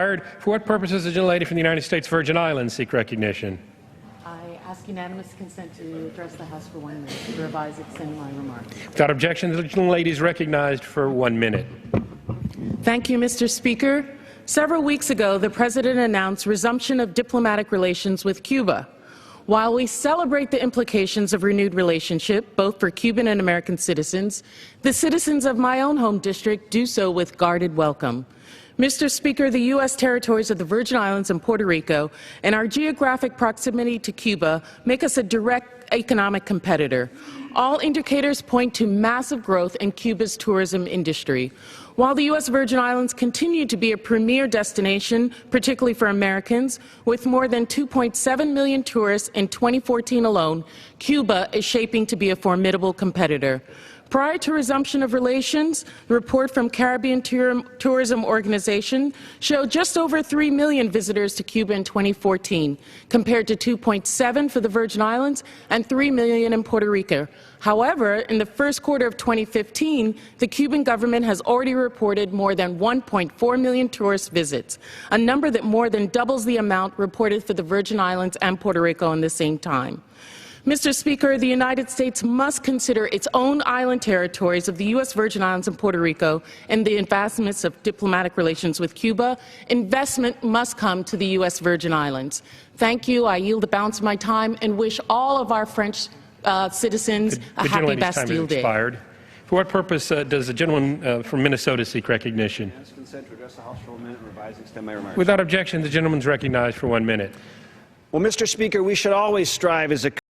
For what purpose does the gentlelady from the United States Virgin Islands seek recognition? I ask unanimous consent to address the House for 1 minute to revise extending my remarks. Without objection, the gentlelady is recognized for 1 minute. Thank you, Mr. Speaker. Several weeks ago, the President announced resumption of diplomatic relations with Cuba. While we celebrate the implications of renewed relationship, both for Cuban and American citizens, the citizens of my own home district do so with guarded welcome. Mr. Speaker, the U.S. territories of the Virgin Islands and Puerto Rico and our geographic proximity to Cuba make us a direct economic competitor. All indicators point to massive growth in Cuba's tourism industry. While the U.S. Virgin Islands continue to be a premier destination, particularly for Americans, with more than 2.7 million tourists in 2014 alone, Cuba is shaping to be a formidable competitor. Prior to resumption of relations, the report from Caribbean Tourism Organization showed just over 3 million visitors to Cuba in 2014, compared to 2.7 for the Virgin Islands and 3 million in Puerto Rico. However, in the first quarter of 2015, the Cuban government has already reported more than 1.4 million tourist visits, a number that more than doubles the amount reported for the Virgin Islands and Puerto Rico in the same time. Mr. Speaker, the United States must consider its own island territories of the U.S. Virgin Islands and Puerto Rico in the advancements of diplomatic relations with Cuba. Investment must come to the U.S. Virgin Islands. Thank you. I yield the balance of my time and wish all of our French citizens a happy Bastille Day. Expired. For what purpose does the gentleman from Minnesota seek recognition? Consent to address the House for 1 minute and revise and extend my remarks. Without objection, the gentleman is recognized for 1 minute. Well, Mr. Speaker, we should always strive as a